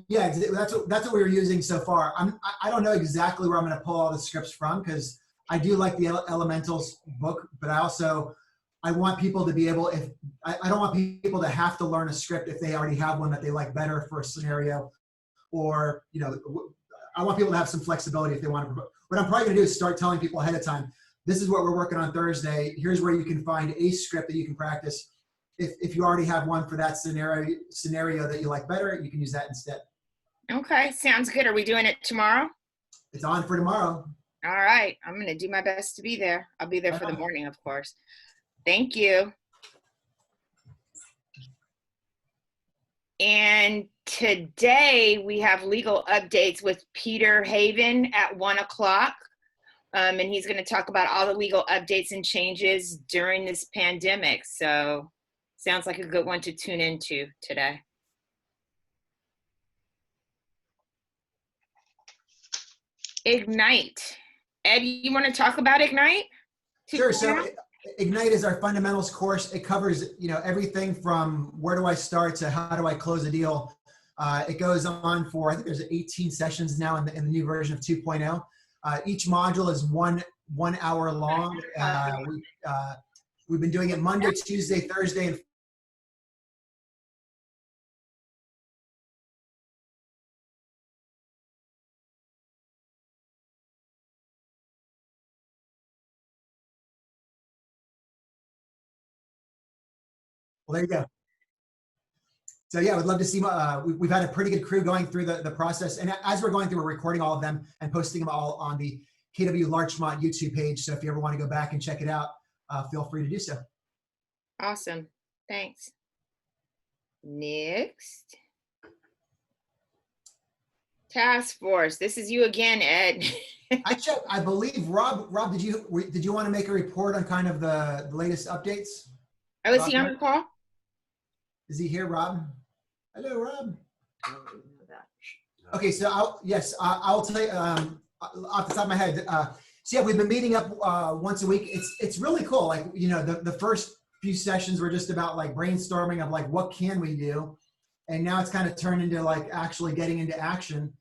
Yeah, that's what we were using so far. I don't know exactly where I'm going to pull all the scripts from, because I do like the Elementals book, but I want people to be able, if I don't want people to have to learn a script if they already have one that they like better for a scenario, or I want people to have some flexibility if they want to. What I'm probably going to do is start telling people ahead of time, this is what we're working on Thursday. Here's where you can find a script that you can practice. If you already have one for that scenario that you like better, you can use that instead. Okay, sounds good. Are we doing it tomorrow? It's on for tomorrow. All right, I'm going to do my best to be there. I'll be there for the morning, of course. Thank you. And today we have legal updates with Peter Haven at 1 o'clock. And he's going to talk about all the legal updates and changes during this pandemic. So sounds like a good one to tune into today. Ignite. Ed, you want to talk about Ignite? Sure. So Ignite is our fundamentals course. It covers, everything from where do I start to how do I close a deal. It goes on for, I think there's 18 sessions now in the new version of 2.0. Each module is one hour long. We've been doing it Monday, Tuesday, Thursday, and well, there you go. So yeah, I would love to see, we've had a pretty good crew going through the process. And as we're going through, we're recording all of them and posting them all on the KW Larchmont YouTube page. So if you ever want to go back and check it out, feel free to do so. Awesome. Thanks. Next. Task Force. This is you again, Ed. I believe Rob, did you want to make a report on kind of the latest updates? Oh, is he on the call? Is he here, Rob? Hello, Rob. Okay, so I'll tell you off the top of my head. So yeah, we've been meeting up once a week. It's really cool. Like, the first few sessions were just about like brainstorming of like what can we do, and now it's kind of turned into like actually getting into action.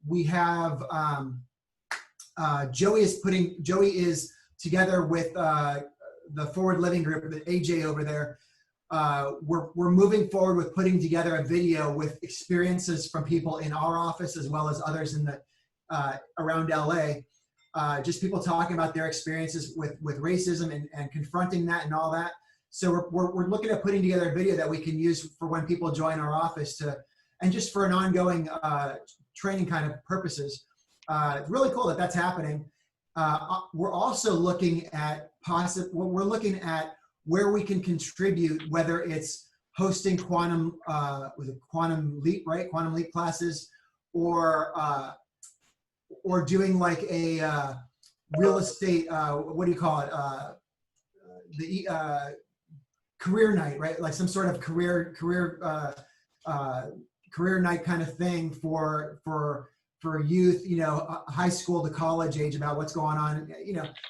We have Joey is together with the Forward Living Group, the AJ over there. We're moving forward with putting together a video with experiences from people in our office as well as others in the around LA. Just people talking about their experiences with racism and confronting that and all that. So we're looking at putting together a video that we can use for when people join our office and just for an ongoing training kind of purposes. It's really cool that that's happening. We're also looking at where we can contribute, whether it's hosting quantum leap, right? Quantum leap classes, or doing like a real estate, what do you call it? The career night, right? Like some sort of career night kind of thing for youth, high school to college age, about what's going on.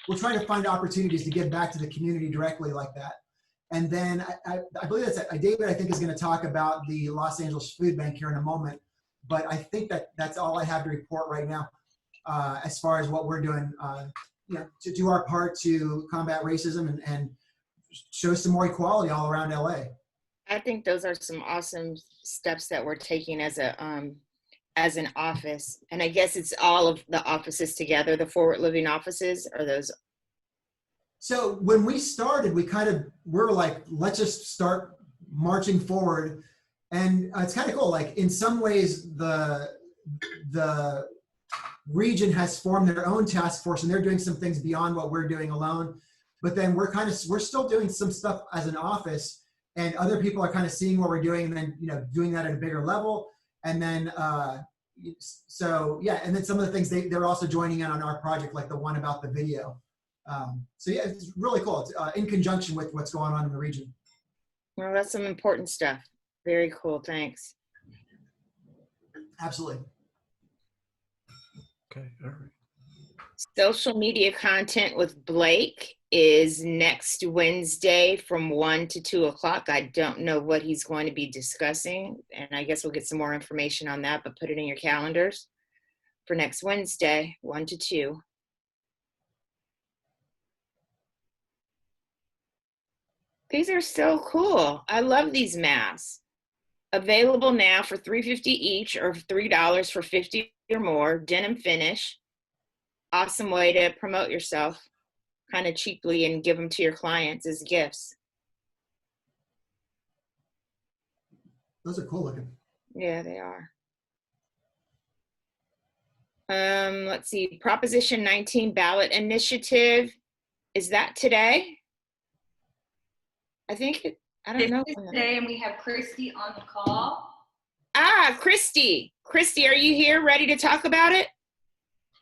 We're trying to find opportunities to give back to the community directly like that. And then I believe David, I think, is going to talk about the Los Angeles Food Bank here in a moment. But I think that's all I have to report right now as far as what we're doing, to do our part to combat racism and show some more equality all around LA. I think those are some awesome steps that we're taking as an office. And I guess it's all of the offices together, the Forward Living offices, or those. So when we started, we're like, let's just start marching forward. And it's kind of cool. Like in some ways, the region has formed their own task force and they're doing some things beyond what we're doing alone. But then we're still doing some stuff as an office, and other people are kind of seeing what we're doing and then, doing that at a bigger level. And then, so yeah, and then some of the things they're also joining in on our project, like the one about the video. So yeah, it's really cool. It's in conjunction with what's going on in the region. Well, that's some important stuff. Very cool. Thanks. Absolutely. Okay. All right. Social media content with Blake is next Wednesday from 1 to 2 o'clock. I don't know what he's going to be discussing, and I guess we'll get some more information on that, but put it in your calendars for next Wednesday, 1 to 2. These are so cool. I love these masks. Available now for $3.50 each or $3 for 50 or more. Denim finish. Awesome way to promote yourself kind of cheaply and give them to your clients as gifts. Those are cool looking. Yeah, they are. Let's see. Proposition 19 Ballot Initiative. Is that today? I don't know. Today, and we have Christy on the call. Ah, Christy. Christy, are you here ready to talk about it?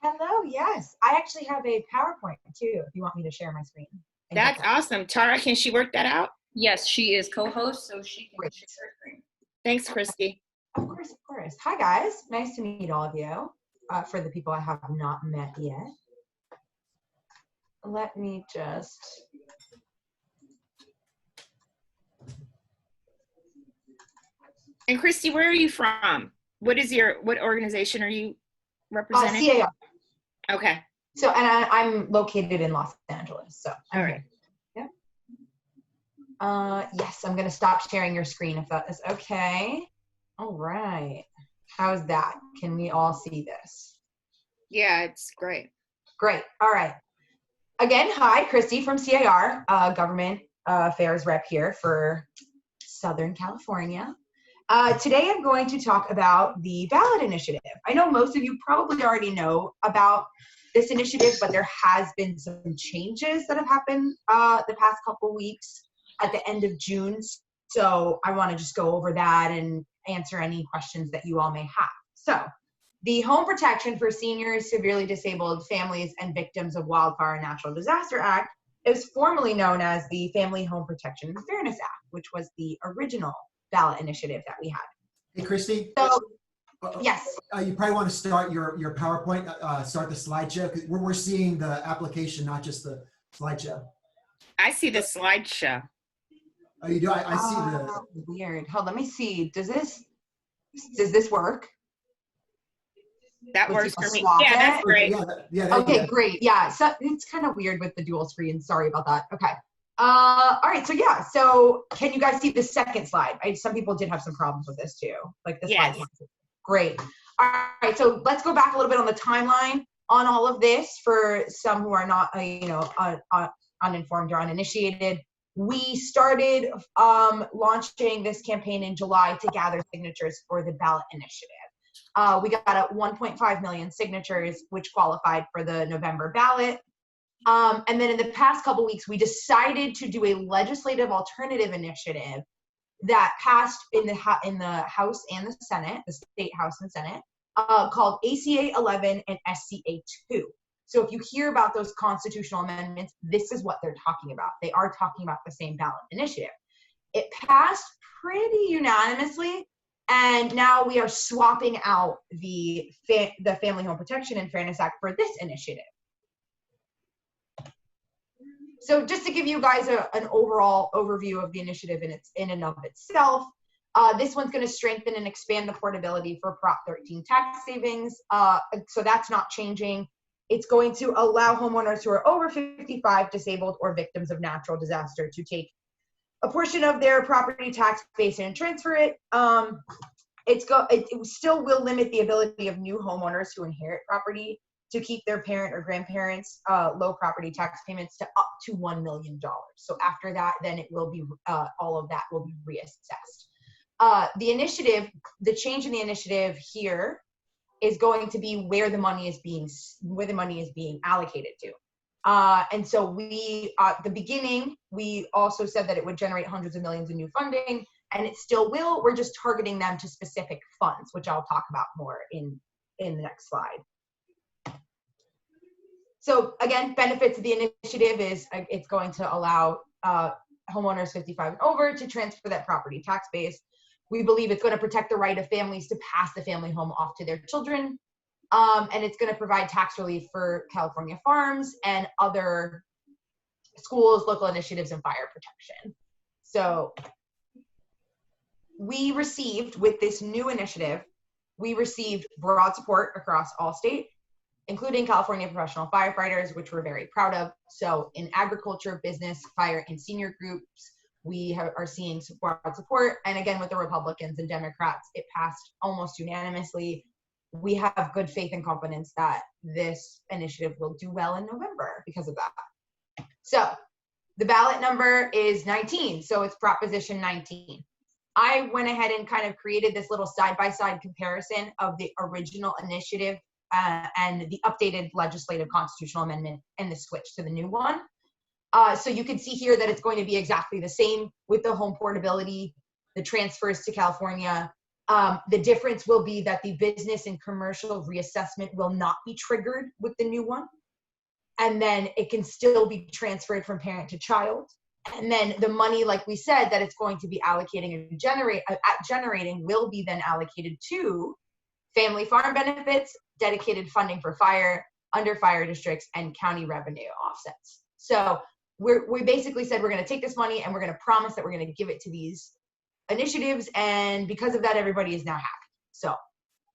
Hello, yes. I actually have a PowerPoint too, if you want me to share my screen. That's awesome. Tara, can she work that out? Yes, she is co-host, so she can share her screen. Thanks, Christy. Of course, of course. Hi, guys. Nice to meet all of you. For the people I have not met yet. Let me just... And Christy, where are you from? What organization are you representing? CAR. Okay. So, and I'm located in Los Angeles, so. All right. Yeah. Yes, I'm gonna stop sharing your screen if that is okay. All right. How's that? Can we all see this? Yeah, it's great. Great. All right. Again, hi, Christy from CAR, Government Affairs Rep here for Southern California. Today I'm going to talk about the ballot initiative. I know most of you probably already know about this initiative, but there has been some changes that have happened the past couple weeks at the end of June. So I want to just go over that and answer any questions that you all may have. So the Home Protection for Seniors, Severely Disabled Families, and Victims of Wildfire and Natural Disaster Act is formerly known as the Family Home Protection and Fairness Act, which was the original ballot initiative that we had. Hey, Christy. So, yes. You probably want to start your PowerPoint, start the slideshow, because we're seeing the application, not just the slideshow. I see the slideshow. Oh, you do? I see the... Weird. Hold, let me see. Does this work? That Would works people for me. swap Yeah, that's it? great. Yeah, Okay, great. Yeah, so it's kind of weird with the dual screen. Sorry about that. Okay. All right, so yeah, so can you guys see the second slide? Some people did have some problems with this too, like the Yes. slide. Great. All right, so let's go back a little bit on the timeline on all of this for some who are not, uninformed or uninitiated. We started launching this campaign in July to gather signatures for the ballot initiative. We got 1.5 million signatures, which qualified for the November ballot. And then in the past couple weeks, we decided to do a legislative alternative initiative that passed in the House and the Senate, the State House and Senate, called ACA 11 and SCA 2. So if you hear about those constitutional amendments, this is what they're talking about. They are talking about the same ballot initiative. It passed pretty unanimously, and now we are swapping out the Family Home Protection and Fairness Act for this initiative. So just to give you guys an overall overview of the initiative in and of itself, this one's going to strengthen and expand the portability for Prop 13 tax savings. So that's not changing. It's going to allow homeowners who are over 55, disabled, or victims of natural disaster to take a portion of their property tax base and transfer it. It still will limit the ability of new homeowners who inherit property to keep their parent or grandparents' low property tax payments to up to $1 million. So after that, then it will be all of that will be reassessed. The initiative, the change in the initiative here is going to be where the money is being allocated to. And so we, at the beginning, we also said that it would generate hundreds of millions in new funding, and it still will. We're just targeting them to specific funds, which I'll talk about more in the next slide. So again, benefits of the initiative is it's going to allow homeowners 55 and over to transfer that property tax base. We believe it's going to protect the right of families to pass the family home off to their children. And it's going to provide tax relief for California farms and other schools, local initiatives, and fire protection. So we received, with this new initiative, we received broad support across all state, including California professional firefighters, which we're very proud of. So in agriculture, business, fire, and senior groups, we are seeing broad support. And again, with the Republicans and Democrats, it passed almost unanimously. We have good faith and confidence that this initiative will do well in November because of that. So the ballot number is 19, so it's Proposition 19. I went ahead and kind of created this little side-by-side comparison of the original initiative and the updated legislative constitutional amendment and the switch to the new one. So you can see here that it's going to be exactly the same with the home portability, the transfers to California. The difference will be that the business and commercial reassessment will not be triggered with the new one. And then it can still be transferred from parent to child. And then the money, like we said, that it's going to be allocating and generating will be then allocated to family farm benefits, dedicated funding for fire, under fire districts, and county revenue offsets. So we basically said we're going to take this money and we're going to promise that we're going to give it to these initiatives. And because of that, everybody is now happy. So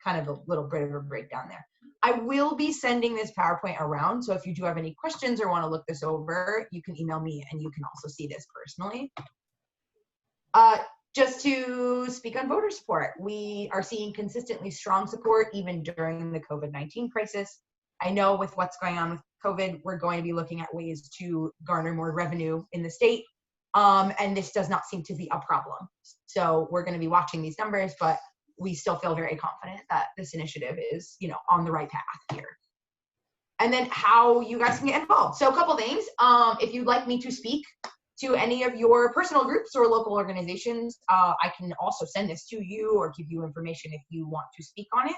kind of a little bit of a breakdown there. I will be sending this PowerPoint around. So if you do have any questions or want to look this over, you can email me and you can also see this personally. Just to speak on voter support, we are seeing consistently strong support even during the COVID-19 crisis. I know with what's going on with COVID, we're going to be looking at ways to garner more revenue in the state. And this does not seem to be a problem. So we're going to be watching these numbers, but we still feel very confident that this initiative is, on the right path here. And then how you guys can get involved. So a couple things. If you'd like me to speak to any of your personal groups or local organizations, I can also send this to you or give you information if you want to speak on it.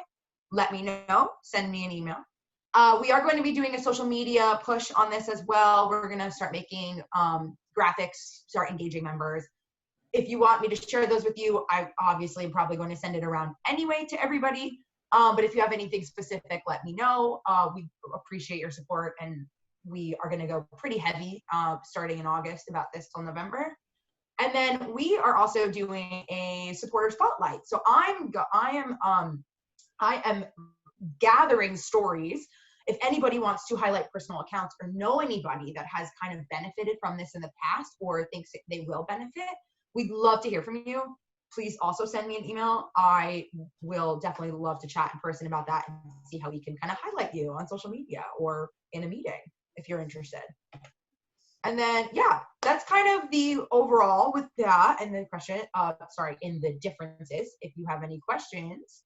Let me know. Send me an email. We are going to be doing a social media push on this as well. We're going to start making graphics, start engaging members. If you want me to share those with you, I obviously am probably going to send it around anyway to everybody. But if you have anything specific, let me know. We appreciate your support, and we are going to go pretty heavy starting in August about this till November. And then we are also doing a supporter spotlight. So I am gathering stories. If anybody wants to highlight personal accounts or know anybody that has kind of benefited from this in the past or thinks they will benefit, we'd love to hear from you. Please also send me an email. I will definitely love to chat in person about that and see how we can kind of highlight you on social media or in a meeting if you're interested. And then, yeah, that's kind of the overall with that and the question, in the differences. If you have any questions,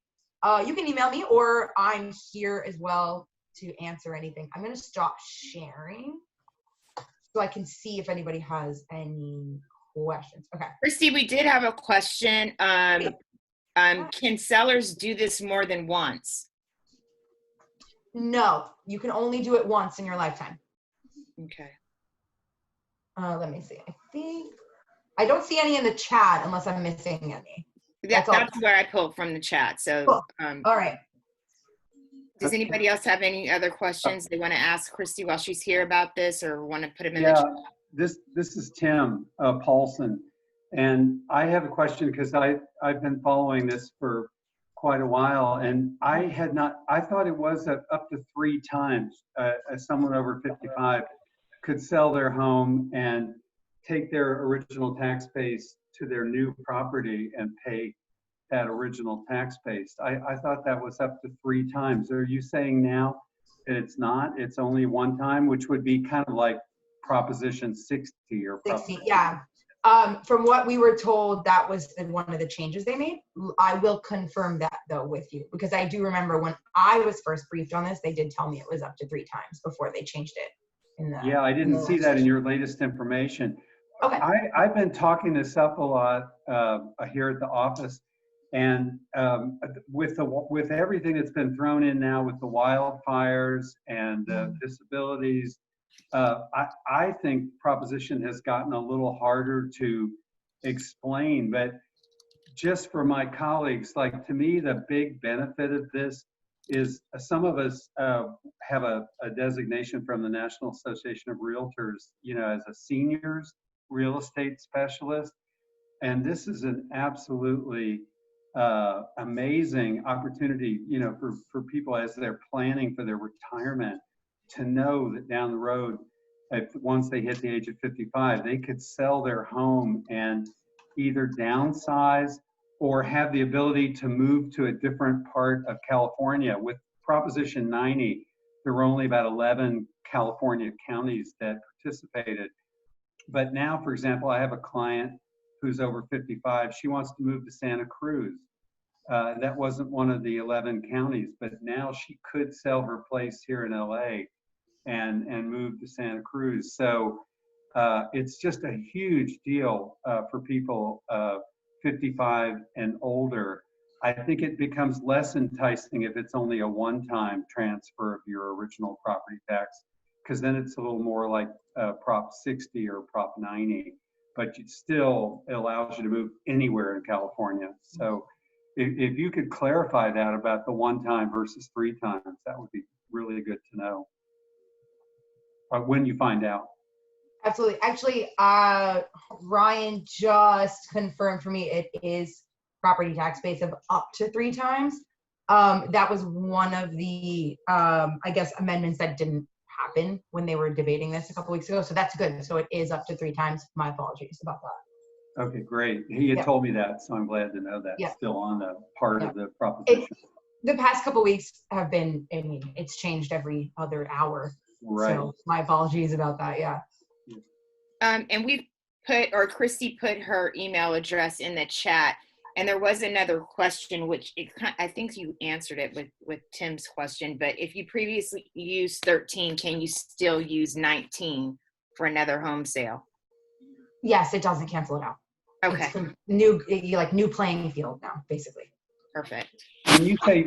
you can email me or I'm here as well to answer anything. I'm going to stop sharing so I can see if anybody has any questions. Okay. Christy, we did have a question. Can sellers do this more than once? No, you can only do it once in your lifetime. Okay. Let me see. I don't see any in the chat unless I'm missing any. That's where I pulled from the chat. So, cool. All right. Does anybody else have any other questions they want to ask Christy while she's here about this, or want to put them in the chat? This is Tim Paulson, and I have a question because I've been following this for quite a while, and I thought it was up to 3 times someone over 55 could sell their home and take their original tax base to their new property and pay that original tax base. I thought that was up to 3 times. Are you saying now that it's not? It's only 1 time, which would be kind of like Proposition 60 or 60, yeah. From what we were told, that was one of the changes they made. I will confirm that though with you, because I do remember when I was first briefed on this, they did tell me it was up to 3 times before they changed it. Yeah, I didn't see that in your latest information. Okay. I've been talking this up a lot here at the office, and with everything that's been thrown in now with the wildfires and disabilities, I think Proposition has gotten a little harder to explain. But just for my colleagues, like, to me, the big benefit of this is some of us have a designation from the National Association of Realtors, as a seniors real estate specialist. And this is an absolutely amazing opportunity, for people as they're planning for their retirement, to know that down the road, once they hit the age of 55, they could sell their home and either downsize or have the ability to move to a different part of California. With Proposition 90, there were only about 11 California counties that participated. But now, for example, I have a client who's over 55. She wants to move to Santa Cruz. That wasn't one of the 11 counties, but now she could sell her place here in LA and move to Santa Cruz. So it's just a huge deal for people 55 and older. I think it becomes less enticing if it's only a one-time transfer of your original property tax, because then it's a little more like Prop 60 or Prop 90, but it still allows you to move anywhere in California. So if you could clarify that about the one time versus 3 times, that would be really good to know when you find out. Absolutely. Actually, Ryan just confirmed for me it is property tax base of up to 3 times. That was one of the, I guess, amendments that didn't happen when they were debating this a couple weeks ago. So that's good. So it is up to 3 times. My apologies about that. Okay, great. He had told me that, so I'm glad to know that's still on the part of the proposition. The past couple weeks have been, I mean, it's changed every other hour. Right. So my apologies about that. Yeah. And we put, or Christy put her email address in the chat, and there was another question, which I think you answered it with Tim's question, but if you previously used 13, can you still use 19 for another home sale? Yes, it doesn't cancel it out. Okay. It's new playing field now, basically. Perfect.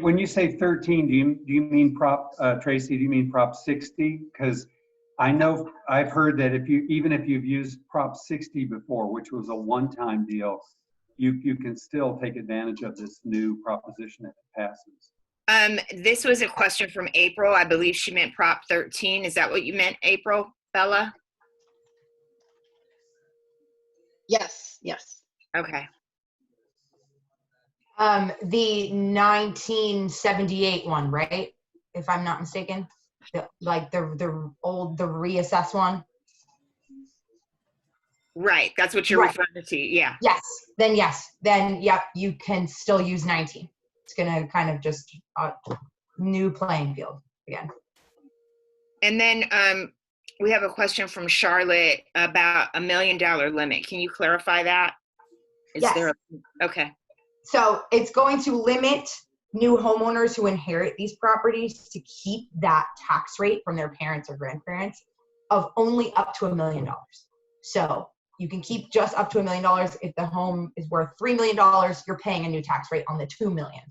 When you say 13, do you mean Tracy? Do you mean Prop 60? Because I know I've heard that even if you've used Prop 60 before, which was a one-time deal, you can still take advantage of this new proposition if it passes. This was a question from April. I believe she meant Prop 13. Is that what you meant, April? Bella? Yes. Okay. The 1978 one, right? If I'm not mistaken, the reassess one. Right. That's what you're referring to. Yeah. Yes. Then yep. You can still use 19. It's gonna kind of just new playing field again. And then we have a question from Charlotte about $1 million limit. Can you clarify that? Yes. Okay. So it's going to limit new homeowners who inherit these properties to keep that tax rate from their parents or grandparents of only up to $1 million. So you can keep just up to $1 million. If the home is worth $3 million, you're paying a new tax rate on the $2 million.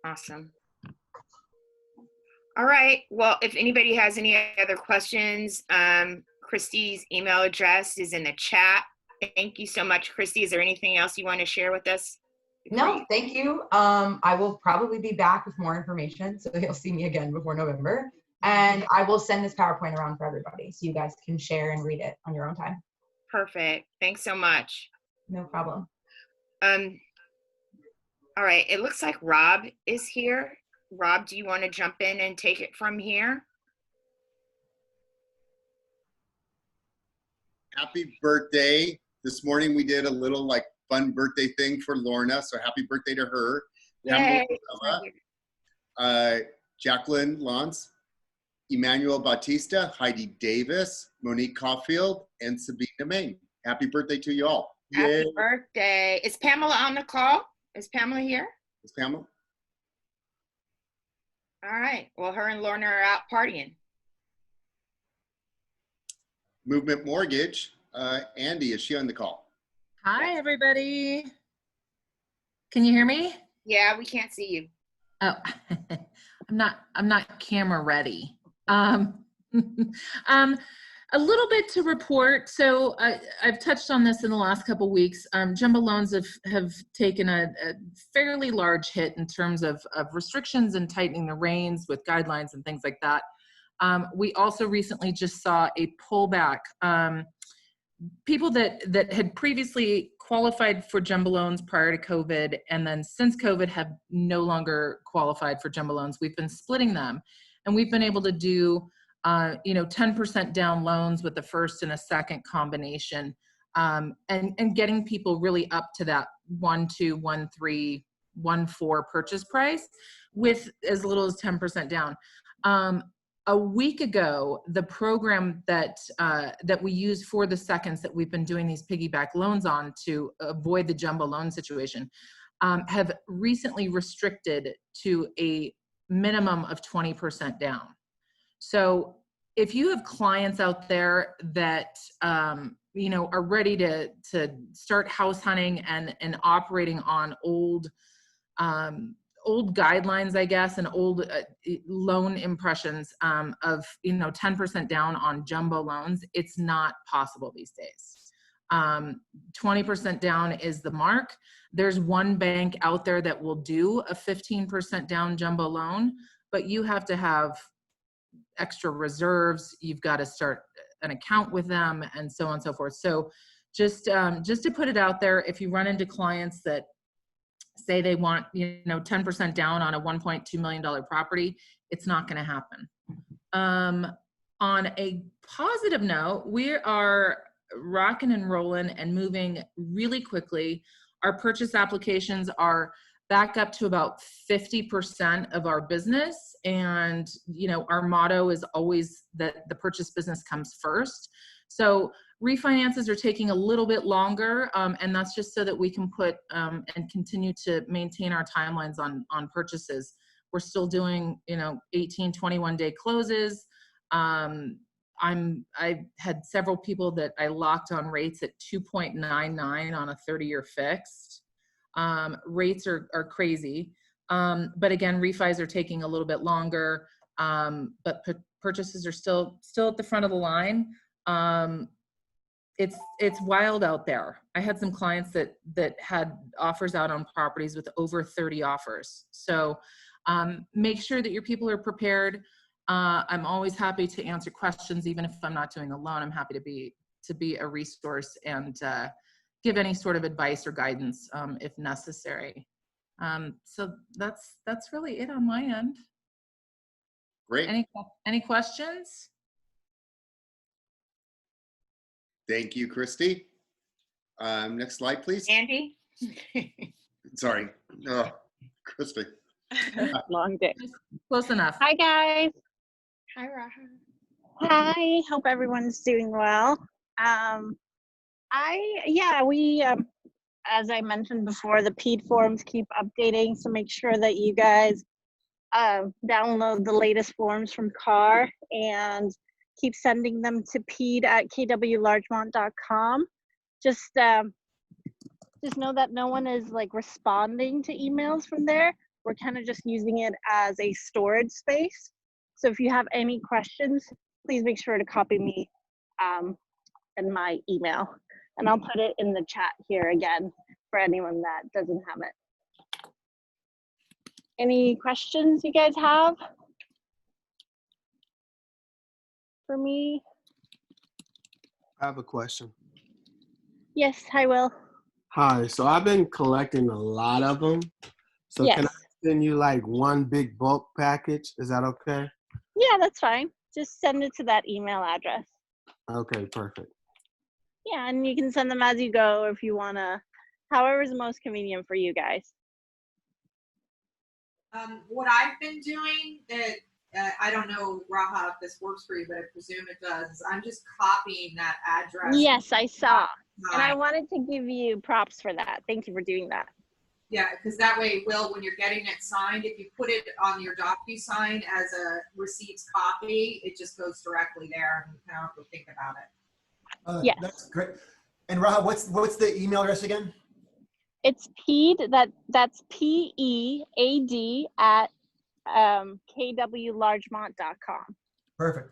Awesome. All right. Well, if anybody has any other questions, Christy's email address is in the chat. Thank you so much, Christy. Is there anything else you want to share with us? No, thank you. I will probably be back with more information, so you'll see me again before November. And I will send this PowerPoint around for everybody so you guys can share and read it on your own time. Perfect. Thanks so much. No problem. All right. It looks like Rob is here. Rob, do you want to jump in and take it from here? Happy birthday. This morning we did a little fun birthday thing for Lorna, so happy birthday to her. Yay. Jacqueline Lance, Emmanuel Bautista, Heidi Davis, Monique Caulfield, and Sabina Main. Happy birthday to you all. Happy Yay. birthday. Is Pamela on the call? Is Pamela here? Is Pamela? All right. Well, her and Lorna are out partying. Movement Mortgage, Andy, is she on the call? Hi, everybody. Can you hear me? Yeah, we can't see you. Oh, I'm not camera ready. A little bit to report. So I've touched on this in the last couple weeks. Jumbo loans have taken a fairly large hit in terms of restrictions and tightening the reins with guidelines and things like that. We also recently just saw a pullback. People that had previously qualified for jumbo loans prior to COVID, and then since COVID have no longer qualified for jumbo loans. We've been splitting them, and we've been able to do 10% down loans with the first and a second combination, and getting people really up to that 1, 2, 1, 3, 1, 4 purchase price with as little as 10% down. A week ago, the program that we use for the seconds that we've been doing these piggyback loans on to avoid the jumbo loan situation have recently restricted to a minimum of 20% down. So if you have clients out there that are ready to start house hunting and operating on old guidelines, I guess, and old loan impressions of 10% down on jumbo loans, it's not possible these days. 20% down is the mark. There's one bank out there that will do a 15% down jumbo loan, but you have to have extra reserves. You've got to start an account with them, and so on and so forth. So just to put it out there, if you run into clients that say they want 10% down on a $1.2 million property, it's not going to happen. On a positive note, we are rocking and rolling and moving really quickly. Our purchase applications are back up to about 50% of our business, and our motto is always that the purchase business comes first. So refinances are taking a little bit longer, and that's just so that we can put and continue to maintain our timelines on purchases. We're still doing 18, 21 day closes. I've had several people that I locked on rates at 2.99 on a 30-year fixed. Rates are crazy, but again, refis are taking a little bit longer, but purchases are still at the front of the line. It's wild out there. I had some clients that had offers out on properties with over 30 offers. So make sure that your people are prepared. I'm always happy to answer questions, even if I'm not doing a loan. I'm happy to be a resource and give any sort of advice or guidance if necessary. So that's really it on my end. Great. Any questions? Thank you, Christy. Next slide, please. Andy? Sorry. Christy. Long day. Close enough. Hi, guys. Hi, Raha. Hi. Hope everyone's doing well. We, as I mentioned before, the PED forms keep updating, so make sure that you guys download the latest forms from CAR and keep sending them to ped@kwlargemont.com. Just know that no one is responding to emails from there. We're kind of just using it as a storage space. So if you have any questions, please make sure to copy me in my email, and I'll put it in the chat here again for anyone that doesn't have it. Any questions you guys have for me? I have a question. Yes, hi, Will. Hi, so I've been collecting a lot of them. So Yes. can I send you one big bulk package? Is that okay? Yeah, that's fine. Just send it to that email address. Okay, perfect. Yeah, and you can send them as you go, or if you want to, however is most convenient for you guys. What I've been doing that, I don't know, Raha, if this works for you, but I presume it does, is I'm just copying that address. Yes, I saw. And I wanted to give you props for that. Thank you for doing that. Yeah, because that way, Will, when you're getting it signed, if you put it on your DocuSign as a receipts copy, it just goes directly there, and you don't have to think about it. Yes. That's great. And Raha, what's the email address again? It's PEAD, that's PEAD at kwlargemont.com. Perfect.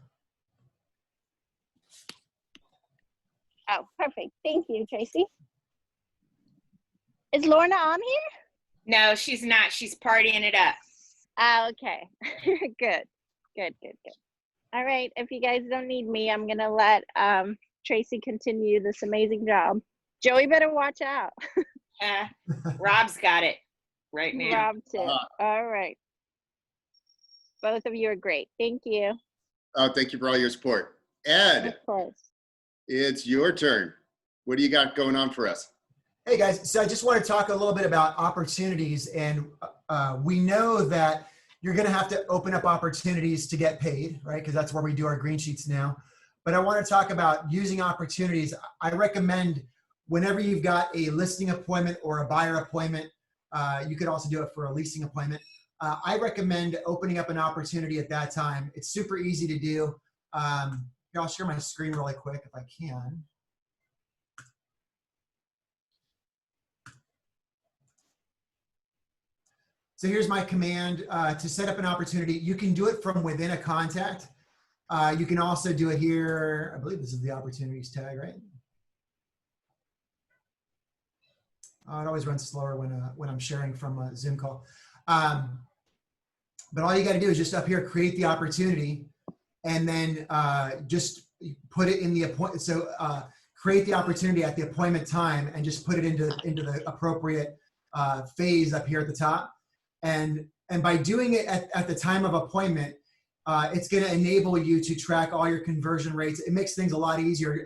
Oh, perfect. Thank you, Tracy. Is Lorna on here? No, she's not. She's partying it up. Ah, okay. Good. Good, good, good. All right. If you guys don't need me, I'm going to let Tracy continue this amazing job. Joey better watch out. Rob's got it right now. Rob too. All right. Both of you are great. Thank you. Oh, thank you for all your support. Ed, Of course. it's your turn. What do you got going on for us? Hey guys, so I just want to talk a little bit about opportunities, and we know that you're going to have to open up opportunities to get paid, right? Because that's where we do our green sheets now. But I want to talk about using opportunities. I recommend whenever you've got a listing appointment or a buyer appointment, you could also do it for a leasing appointment. I recommend opening up an opportunity at that time. It's super easy to do. Here, I'll share my screen really quick if I can. So here's my command to set up an opportunity. You can do it from within a contact. You can also do it here. I believe this is the opportunities tag, right? It always runs slower when I'm sharing from a Zoom call. But all you got to do is just up here, create the opportunity, and then just put it in the appointment. So create the opportunity at the appointment time and just put it into the appropriate phase up here at the top. And by doing it at the time of appointment, it's going to enable you to track all your conversion rates. It makes things a lot easier,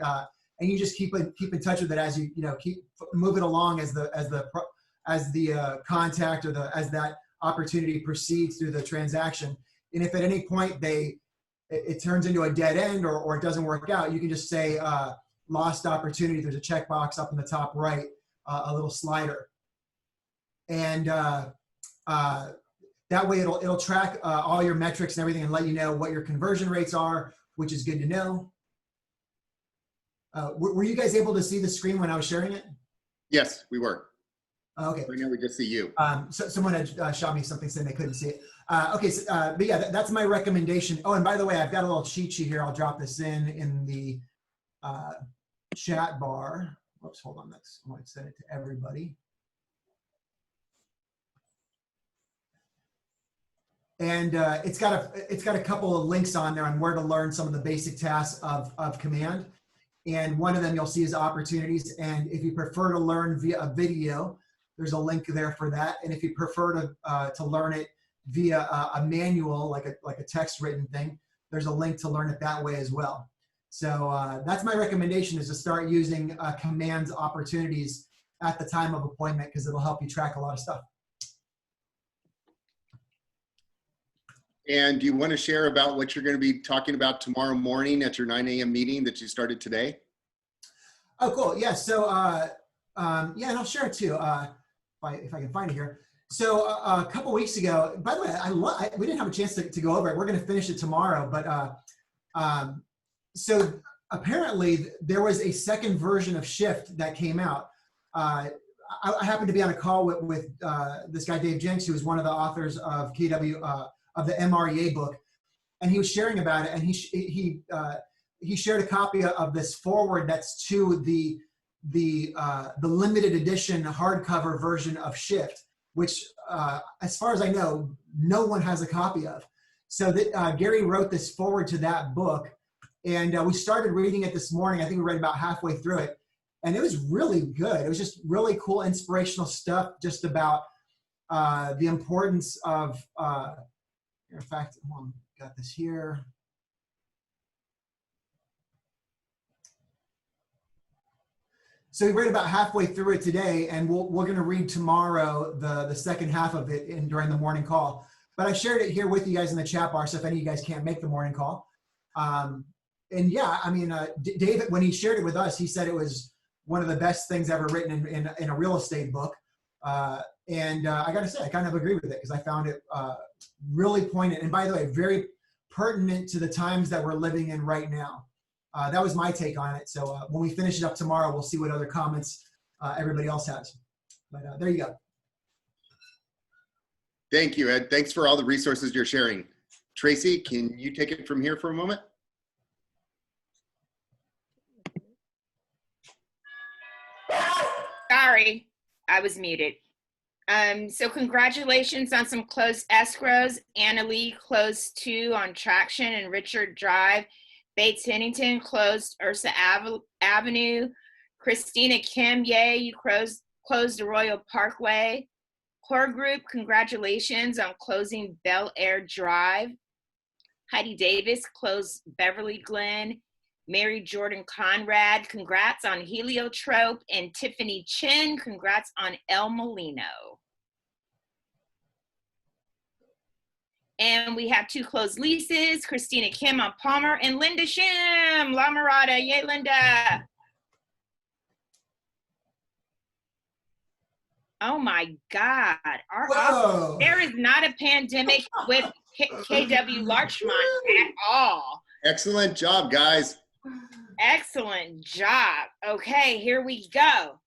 and you just keep in touch with it as you keep moving along as the contact or as that opportunity proceeds through the transaction. And if at any point it turns into a dead end or it doesn't work out, you can just say lost opportunity. There's a checkbox up in the top right, a little slider, and that way it'll track all your metrics and everything and let you know what your conversion rates are, which is good to know. Were you guys able to see the screen when I was sharing it? Yes, we were. Okay. Right now we just see you. So someone had shot me something saying they couldn't see it. Okay, so, but yeah, that's my recommendation. Oh, and by the way, I've got a little cheat sheet here. I'll drop this in the chat bar. Whoops, hold on. I want to send it to everybody. And it's got a couple of links on there on where to learn some of the basic tasks of Command. And one of them you'll see is opportunities. And if you prefer to learn via a video, there's a link there for that. And if you prefer to learn it via a manual, like a text written thing, there's a link to learn it that way as well. So that's my recommendation, is to start using Command's opportunities at the time of appointment, because it'll help you track a lot of stuff. And do you want to share about what you're going to be talking about tomorrow morning at your 9 a.m. meeting that you started today? Oh, cool. Yeah. So, yeah, and I'll share it too, if I can find it here. So a couple weeks ago, by the way, we didn't have a chance to go over it. We're going to finish it tomorrow, but so apparently there was a second version of Shift that came out. I happened to be on a call with this guy, Dave Jenks, who is one of the authors of of the MREA book, and he was sharing about it, and he shared a copy of this forward that's to the limited edition hardcover version of Shift, which as far as I know, no one has a copy of. So that Gary wrote this forward to that book, and we started reading it this morning. I think we read about halfway through it, and it was really good. It was just really cool, inspirational stuff, just about the importance of in fact, got this here. So we read about halfway through it today, and we're going to read tomorrow the second half of it during the morning call. But I shared it here with you guys in the chat bar, so if any of you guys can't make the morning call. And yeah, I mean, David, when he shared it with us, he said it was one of the best things ever written in a real estate book. And I got to say, I kind of agree with it, because I found it really poignant. And by the way, very pertinent to the times that we're living in right now. That was my take on it. So when we finish it up tomorrow, we'll see what other comments everybody else has. But there you go. Thank you, Ed. Thanks for all the resources you're sharing. Tracy, can you take it from here for a moment? sorry, I was muted. So congratulations on some closed escrows. Anna Lee closed 2 on Traction and Richard Drive. Bates Hennington closed Ursa Avenue. Christina Kim, yay, you closed Arroyo Parkway. Core Group, congratulations on closing Bel Air Drive. Heidi Davis closed Beverly Glen. Mary Jordan Conrad, congrats on Heliotrope. And Tiffany Chin, congrats on El Molino. And we have 2 closed leases, Christina Kim on Palmer and Linda Shim, La Mirada, yay Linda. Oh my God, there is not a pandemic with KW Larchmont at all. Excellent job, guys. Excellent job. Okay, here we go.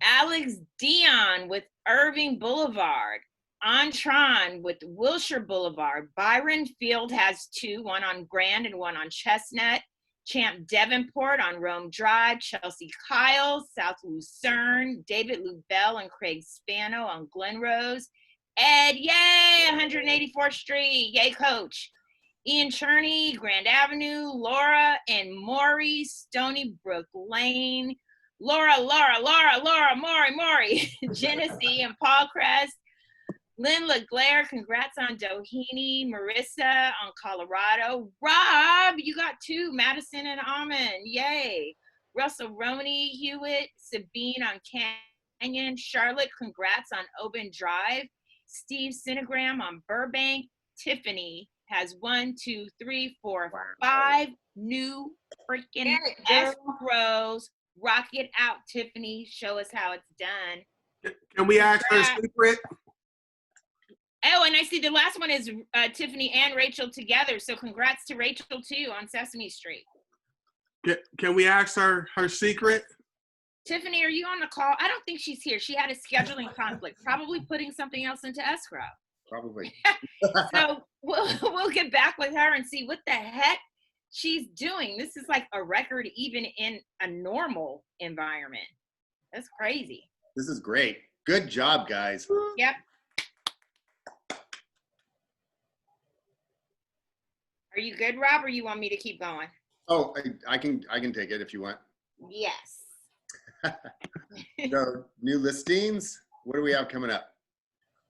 Alex Dion with Irving Boulevard. Antron with Wilshire Boulevard. Byron Field has 2, one on Grand and one on Chestnut. Champ Davenport on Rome Drive. Chelsea Kyle, South Lucerne. David Lubell and Craig Spano on Glen Rose. Ed, yay, 184th Street, yay Coach. Ian Cherney, Grand Avenue. Laura and Maury, Stony Brook Lane. Laura, Maury. Genesee and Paulcrest. Lynn LeGlaire, congrats on Doheny. Marissa on Colorado. Rob, you got 2, Madison and Almond, yay. Russell Roney, Hewitt. Sabine on Canyon. Charlotte, congrats on Oban Drive. Steve Cinegram on Burbank. Tiffany has 1, 2, 3, 4, 5 new freaking escrows. Rock it out, Tiffany. Show us how it's done. Can we ask her secret? Oh, and I see the last one is Tiffany and Rachel together. So congrats to Rachel too on Sesame Street. Can we ask her secret? Tiffany, are you on the call? I don't think she's here. She had a scheduling conflict, probably putting something else into escrow. Probably. So we'll get back with her and see what the heck she's doing. This is like a record even in a normal environment. That's crazy. This is great. Good job, guys. Yep. Are you good, Rob, or you want me to keep going? Oh, I can take it if you want. Yes. So, new listings. What do we have coming up?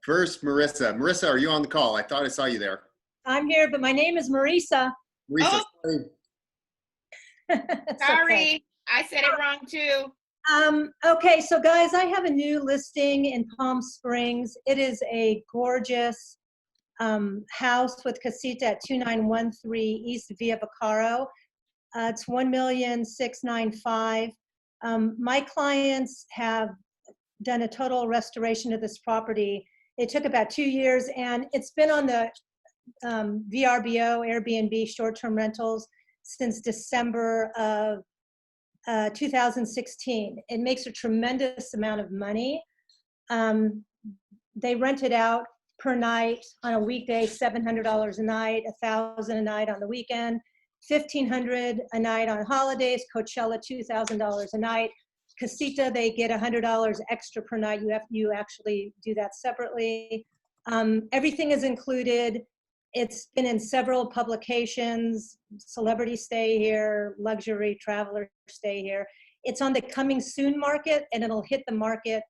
First, Marissa. Marissa, are you on the call? I thought I saw you there. I'm here, but my name is Marisa. Marissa, sorry. Okay. I said it wrong too. Okay, so guys, I have a new listing in Palm Springs. It is a gorgeous house with casita at 2913 East Via Vaccaro. It's $1,695,000. My clients have done a total restoration of this property. It took about 2 years, and it's been on the VRBO, Airbnb, short-term rentals, since December of 2016. It makes a tremendous amount of money. They rent it out per night on a weekday, $700 a night, $1,000 a night on the weekend, $1,500 a night on holidays. Coachella, $2,000 a night. Casita, they get $100 extra per night. You actually do that separately. Everything is included. It's been in several publications. Celebrity stay here, luxury traveler stay here. It's on the coming soon market, and it'll hit the market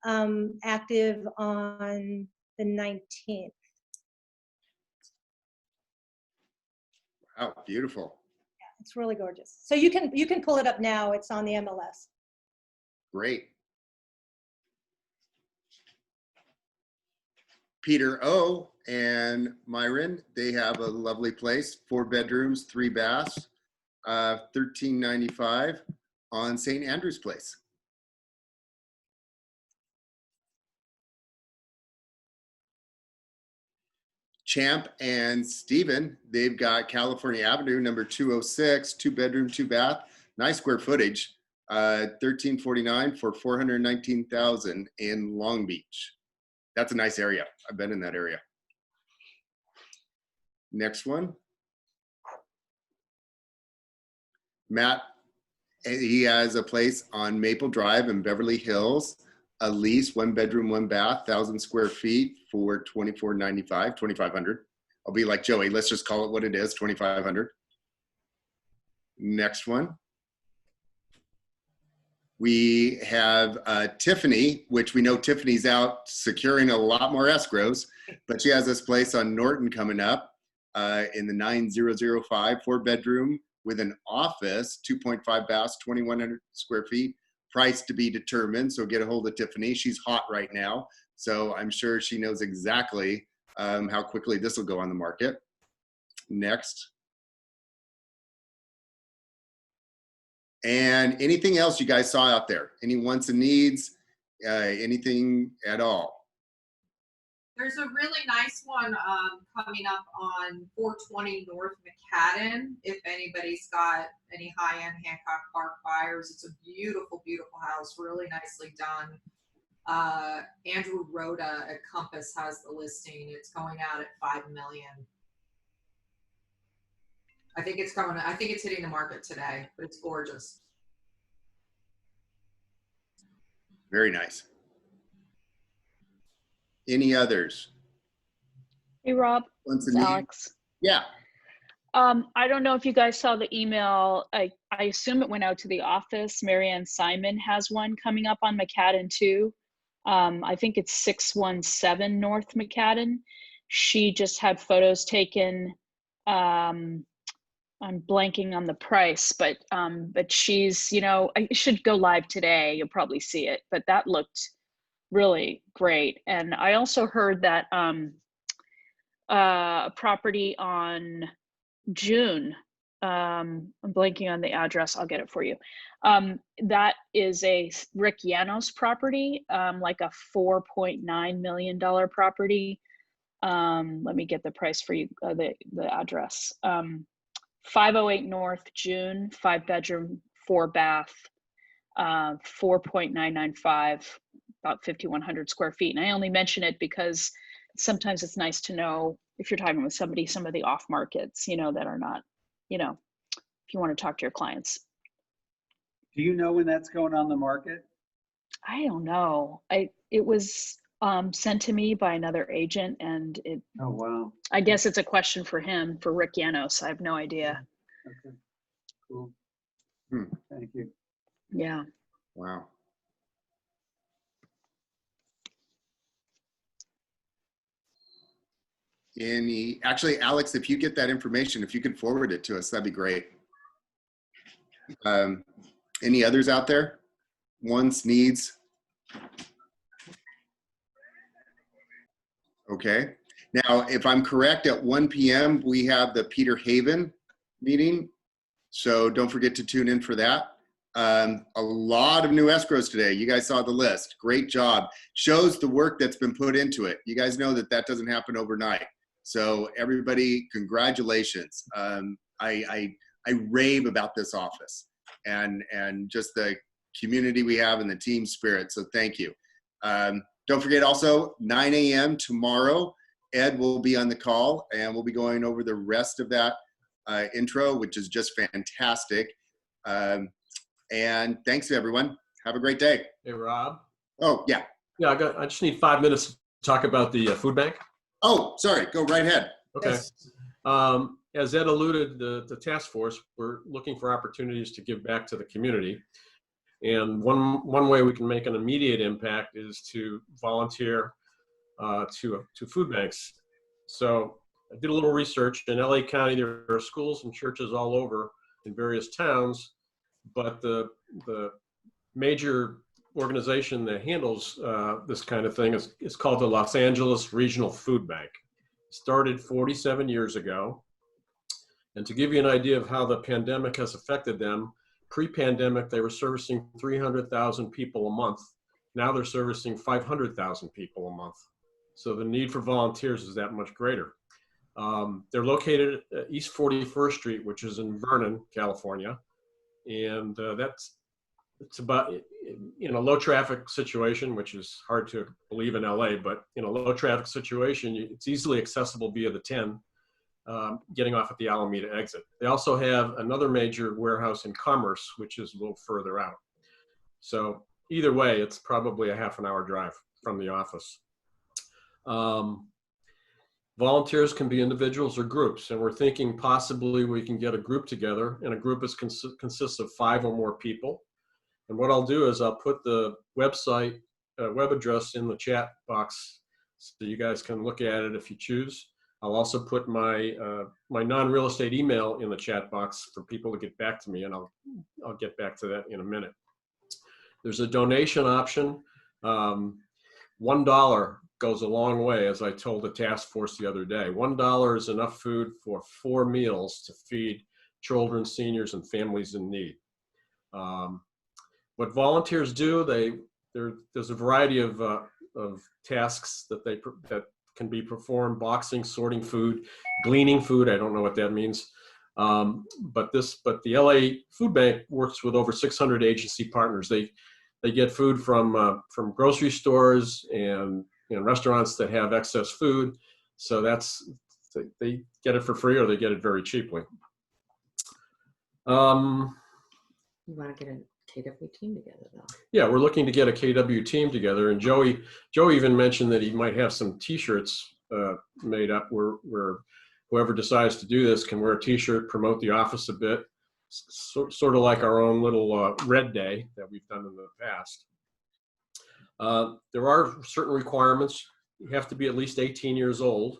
active on the 19th. Wow, beautiful. Yeah, it's really gorgeous. So you can pull it up now. It's on the MLS. Great. Peter O and Myron, they have a lovely place, 4 bedrooms, 3 baths, $1,395 on St. Andrew's Place. Champ and Steven, they've got California Avenue, number 206, 2 bedroom, 2 bath, nice square footage, $1,349 for $419,000 in Long Beach. That's a nice area. I've been in that area. Next one. Matt He has a place on Maple Drive in Beverly Hills, a lease, 1 bedroom, 1 bath, 1,000 square feet for $2,495, $2,500. I'll be like Joey, let's just call it what it is, $2,500. Next one. We have Tiffany, which we know Tiffany's out securing a lot more escrows, but she has this place on Norton coming up in the 9005, 4 bedroom with an office, 2.5 baths, 2,100 square feet, price to be determined. So get a hold of Tiffany. She's hot right now. So I'm sure she knows exactly how quickly this will go on the market. Next. And anything else you guys saw out there? Any wants and needs? Anything at all? There's a really nice one coming up on 420 North McCadden. If anybody's got any high-end Hancock Park buyers, it's a beautiful, beautiful house, really nicely done. Andrew Rhoda at Compass has the listing. It's going out at $5 million. I think it's hitting the market today, but it's gorgeous. Very nice. Any others? Hey, Rob. Wants It's and needs? Alex. Yeah. I don't know if you guys saw the email. I assume it went out to the office. Marianne Simon has one coming up on McCadden too. I think it's 617 North McCadden. She just had photos taken. I'm blanking on the price, but she's, you know, it should go live today. You'll probably see it, but that looked really great. And I also heard that a property on June, I'm blanking on the address. I'll get it for you. That is a Rick Llanos property, like a $4.9 million property. Let me get the price for you, the address. 508 North June, 5 bedroom, 4 bath, 4.995, about 5,100 square feet. And I only mention it because sometimes it's nice to know if you're talking with somebody, some of the off markets, you know, that are not, you know, if you want to talk to your clients. Do you know when that's going on the market? I don't know. It was sent to me by another agent, and it. Oh wow. I guess it's a question for him, for Rick Llanos. I have no idea. Okay. Cool. Thank you. Yeah. Wow. Actually, Alex, if you get that information, if you could forward it to us, that'd be great. Any others out there? Wants, needs? Okay. Now, if I'm correct, at 1 p.m., we have the Peter Haven meeting. So don't forget to tune in for that. A lot of new escrows today. You guys saw the list. Great job. Shows the work that's been put into it. You guys know that that doesn't happen overnight. So everybody, congratulations. I rave about this office and just the community we have and the team spirit. So thank you. Don't forget also 9 a.m. tomorrow, Ed will be on the call and we'll be going over the rest of that intro, which is just fantastic. And thanks to everyone. Have a great day. Hey, Rob. Oh, yeah. Yeah, I just need 5 minutes to talk about the food bank. Oh, sorry. Go right ahead. Okay. Yes. As Ed alluded, the task force, we're looking for opportunities to give back to the community. And one way we can make an immediate impact is to volunteer to food banks. So I did a little research. In LA County, there are schools and churches all over in various towns, but the major organization that handles this kind of thing is called the Los Angeles Regional Food Bank. It started 47 years ago. And to give you an idea of how the pandemic has affected them, pre-pandemic, they were servicing 300,000 people a month. Now they're servicing 500,000 people a month. So the need for volunteers is that much greater. They're located at East 41st Street, which is in Vernon, California. And it's about, in a low traffic situation, which is hard to believe in LA, but in a low traffic situation, it's easily accessible via the 10. getting off at the Alameda exit. They also have another major warehouse in Commerce, which is a little further out. So either way, it's probably a half an hour drive from the office. Volunteers can be individuals or groups, and we're thinking possibly we can get a group together, and a group consists of 5 or more people. And what I'll do is I'll put the website web address in the chat box so you guys can look at it if you choose. I'll also put my my non-real estate email in the chat box for people to get back to me, and I'll get back to that in a minute. There's a donation option. $1 goes a long way, as I told the task force the other day. $1 is enough food for 4 meals to feed children, seniors, and families in need. What volunteers do, there's a variety of tasks that can be performed: boxing, sorting food, gleaning food. I don't know what that means. But the LA Food Bank works with over 600 agency partners. They get food from grocery stores and restaurants that have excess food. So they get it for free, or they get it very cheaply. You want to get a KW team together, though. Yeah, we're looking to get a KW team together, and Joe even mentioned that he might have some T-shirts made up where whoever decides to do this can wear a T-shirt, promote the office a bit, sort of like our own little Red Day that we've done in the past. There are certain requirements. You have to be at least 18 years old.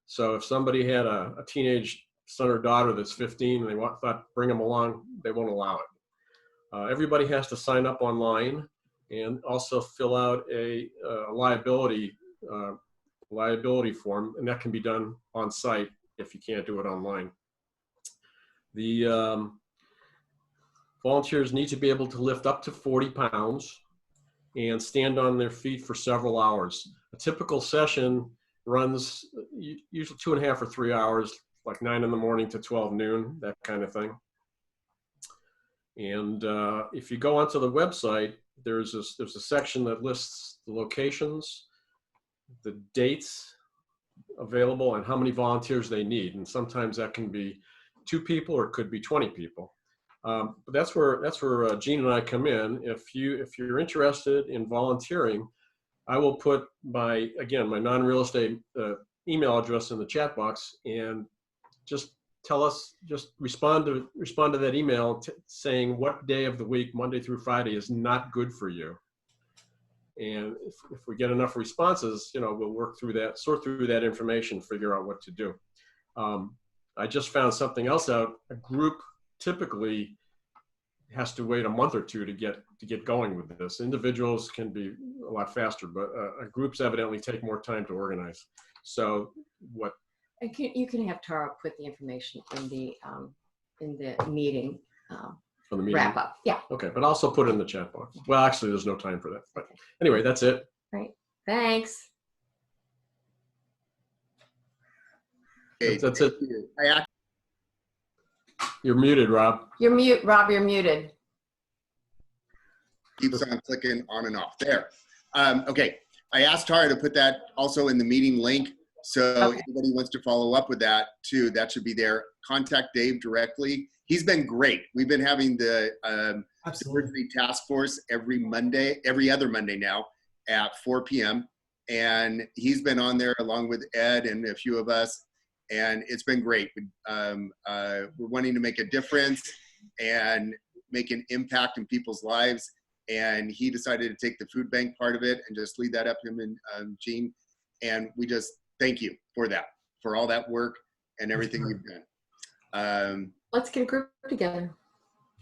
So if somebody had a teenage son or daughter that's 15 and they thought bring them along, they won't allow it. Everybody has to sign up online and also fill out a liability form, and that can be done on site if you can't do it online. The volunteers need to be able to lift up to 40 pounds and stand on their feet for several hours. A typical session runs usually 2.5 or 3 hours, like 9 in the morning to 12 noon, that kind of thing. And if you go onto the website, there's a section that lists the locations, the dates available, and how many volunteers they need. And sometimes that can be 2 people or it could be 20 people. But that's where Gene and I come in. If you're interested in volunteering, I will put my non-real estate email address in the chat box, and just tell us, just respond to that email saying what day of the week, Monday through Friday, is not good for you. And if we get enough responses, we'll work through that, sort through that information, figure out what to do. I just found something else out. A group typically has to wait a month or 2 to get going with this. Individuals can be a lot faster, but groups evidently take more time to organize. So what? You can have Tara put the information in the meeting, For the meeting. Wrap up. Yeah. Okay, but also put it in the chat box. Well, actually, there's no time for that. But anyway, that's it. Right. Thanks. That's it. You're muted, Rob. You're mute, Rob. You're muted. Keeps on clicking on and off. There. Okay. I asked Tara to put that also in the meeting link. So if anybody wants to follow up with that too, that should be there. Contact Dave directly. He's been great. We've been having the diversity task force every other Monday now at 4 p.m. And he's been on there along with Ed and a few of us. And it's been great. We're wanting to make a difference and make an impact in people's lives. And he decided to take the food bank part of it and just lead that up, him and Gene. And we just thank you for that, for all that work and everything you've done. Let's get a group together.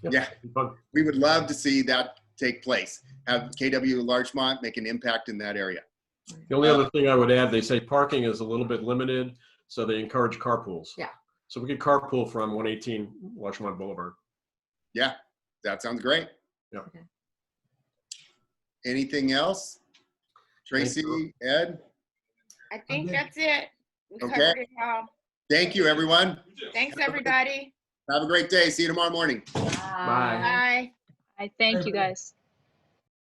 Yeah, we would love to see that take place. Have KW Larchmont make an impact in that area. The only other thing I would add, they say parking is a little bit limited, so they encourage carpools. Yeah. So we could carpool from 118 Larchmont Boulevard. Yeah, that sounds great. Yeah. Okay. Anything else? Tracy, Ed? I think that's it. We Okay. covered it all. Thank you, everyone. Thanks, everybody. Have a great day. See you tomorrow morning. Bye. Bye. I thank you guys.